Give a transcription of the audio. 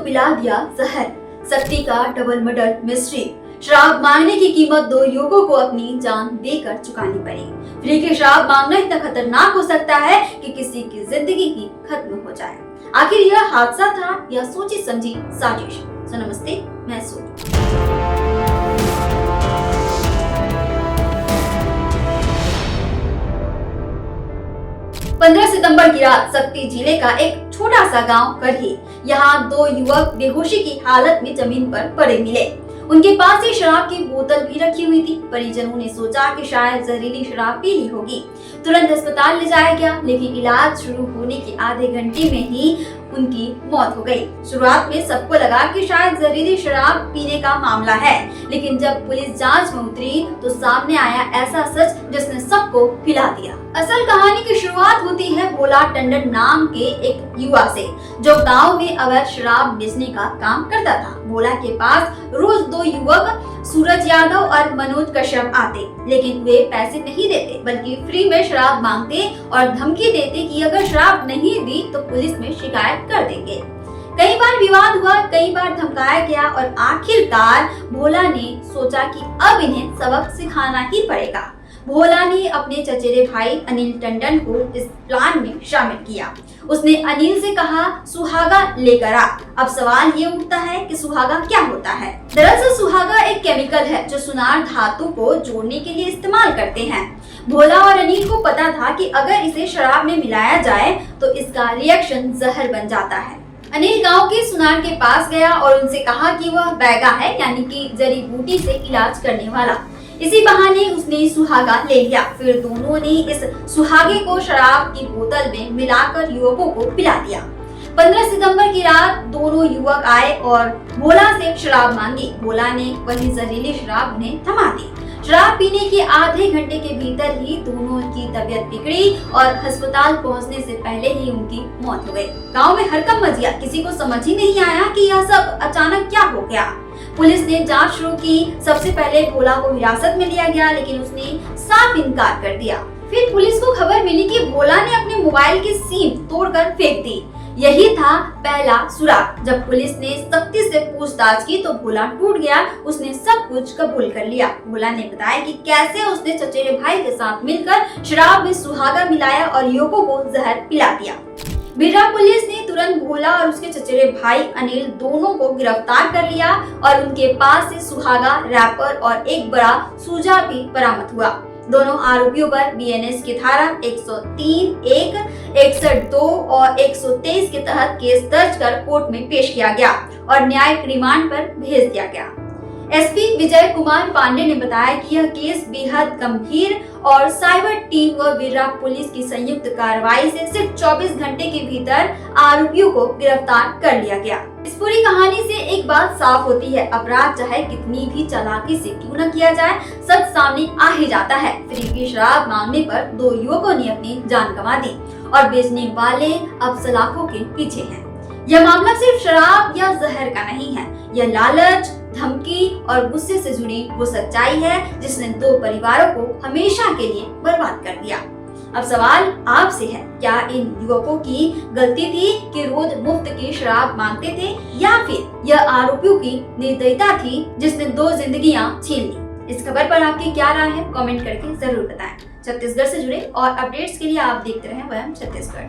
पिला दिया जहर। शक्ति का डबल मर्डर मिस्ट्री। शराब मांगने की कीमत 2 युवकों को अपनी जान देकर चुकानी पड़ी। फ्री की शराब मांगना इतना खतरनाक हो सकता है कि किसी की जिंदगी ही खत्म हो जाए। आखिर यह हादसा था या सोची समझी साजिश? तो नमस्ते, मैं सूरज। 15 सितंबर की रात शक्ति जिले का एक छोटा सा गांव करही। यहाँ 2 युवक बेहोशी की हालत में जमीन पर पड़े मिले। उनके पास ही शराब की बोतल भी रखी हुई थी। परिजनों ने सोचा कि शायद जहरीली शराब पी ली होगी। तुरंत अस्पताल ले जाया गया, लेकिन इलाज शुरू होने के आधे घंटे में ही उनकी मौत हो गई। शुरुआत में सबको लगा कि शायद जहरीली शराब पीने का मामला है, लेकिन जब पुलिस जांच में उतरी तो सामने आया ऐसा सच जिसने सबको हिला दिया। असल कहानी की शुरुआत होती है भोला टंडन नाम के एक युवा से, जो गांव में अवैध शराब बेचने का काम करता था। भोला के पास रोज 2 युवक सूरज यादव और मनोज कश्यप आते, लेकिन वे पैसे नहीं देते, बल्कि फ्री में शराब मांगते और धमकी देते कि अगर शराब नहीं दी तो पुलिस में शिकायत कर देंगे। कई बार विवाद हुआ, कई बार धमकाया गया और आखिरकार भोला ने सोचा कि अब इन्हें सबक सिखाना ही पड़ेगा। भोला ने अपने चचेरे भाई अनिल टंडन को इस प्लान में शामिल किया। उसने अनिल से कहा, सुहागा लेकर आ। अब सवाल ये उठता है कि सुहागा क्या होता है? दरअसल सुहागा एक केमिकल है जो सुनार धातु को जोड़ने के लिए इस्तेमाल करते हैं। भोला और अनिल को पता था कि अगर इसे शराब में मिलाया जाए तो इसका रिएक्शन जहर बन जाता है। अनिल गांव के सुनार के पास गया और उनसे कहा कि वह बैगा है, यानी कि जड़ी बूटी से इलाज करने वाला। इसी बहाने उसने सुहागा ले लिया। फिर दोनों ने इस सुहागे को शराब की बोतल में मिलाकर युवकों को पिला दिया। 15 सितंबर की रात दोनों युवक आए और भोला से शराब मांगी। भोला ने वही जहरीली शराब उन्हें थमा दी। शराब पीने के आधे घंटे के भीतर ही दोनों की तबीयत बिगड़ी और अस्पताल पहुंचने से पहले ही उनकी मौत हो गई। गांव में हड़कंप मच गया। किसी को समझ ही नहीं आया कि यह सब अचानक क्या हो गया। पुलिस ने जांच शुरू की। सबसे पहले भोला को हिरासत में लिया गया, लेकिन उसने साफ इनकार कर दिया। फिर पुलिस को खबर मिली कि भोला ने अपने मोबाइल की सिम तोड़कर फेंक दी। यही था पहला सुराग। जब पुलिस ने सख्ती से पूछताछ की तो भोला टूट गया। उसने सब कुछ कबूल कर लिया। भोला ने बताया कि कैसे उसने चचेरे भाई के साथ मिलकर शराब में सुहागा मिलाया और युवकों को जहर पिला दिया। बिरला पुलिस ने तुरंत भोला और उसके चचेरे भाई अनिल दोनों को गिरफ्तार कर लिया और उनके पास से सुहागा, रैपर और एक बड़ा सूजा भी बरामद हुआ। दोनों आरोपियों पर बीएनएस की धारा 103(1), 61(2) और 123 के तहत केस दर्ज कर कोर्ट में पेश किया गया और न्यायिक रिमांड पर भेज दिया गया। एसपी विजय कुमार पांडे ने बताया कि यह केस बेहद गंभीर और साइबर टीम व बिरला पुलिस की संयुक्त कार्रवाई से सिर्फ 24 घंटे के भीतर आरोपियों को गिरफ्तार कर लिया गया। इस पूरी कहानी से एक बात साफ होती है, अपराध चाहे कितनी भी चालाकी से क्यों न किया जाए, सच सामने आ ही जाता है। फ्री की शराब मांगने पर 2 युवकों ने अपनी जान गंवा दी और बेचने वाले अब सलाखों के पीछे हैं। यह मामला सिर्फ शराब या जहर का नहीं है, यह लालच, धमकी और गुस्से से जुड़ी वो सच्चाई है जिसने 2 परिवारों को हमेशा के लिए बर्बाद कर दिया। अब सवाल आपसे है, क्या इन युवकों की गलती थी कि रोज मुफ्त की शराब मांगते थे, या फिर यह आरोपियों की निर्दयता थी जिसने 2 जिंदगियां छीन ली? इस खबर पर आपकी क्या राय है? कमेंट करके जरूर बताएं। छत्तीसगढ़ से जुड़े और अपडेट्स के लिए आप देखते रहें वयम छत्तीसगढ़।